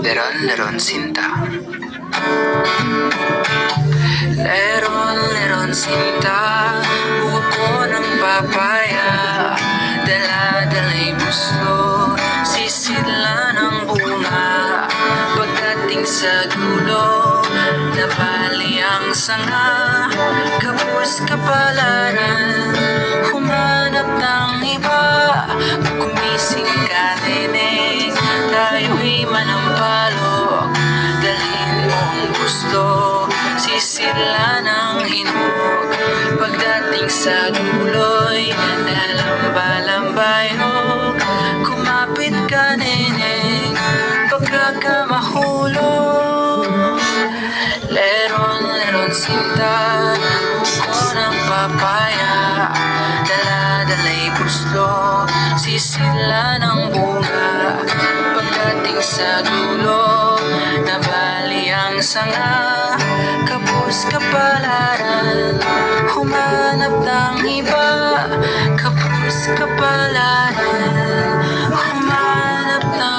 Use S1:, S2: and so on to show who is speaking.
S1: Leron-leron sinta. Leron-leron sinta, buko ng papaya, dala-dala'y muslo, sisidla ng bunga. Pagdating sa dulo, nabali ang sanga, kapos kapalaran, humanap ng iba. Gumising ka, neneng, tayo'y manampalok, dalhin mong gusto, sisila ng hinog. Pagdating sa duloy, nalamba-lambayog, kumapit ka, neneng, baka ka mahulog. Leron-leron sinta, buko ng papaya, dala-dala'y gusto, sisila ng bunga. Pagdating sa dulo, nabali ang sanga, kapos kapalaran, humanap ng iba. Kapos kapalaran,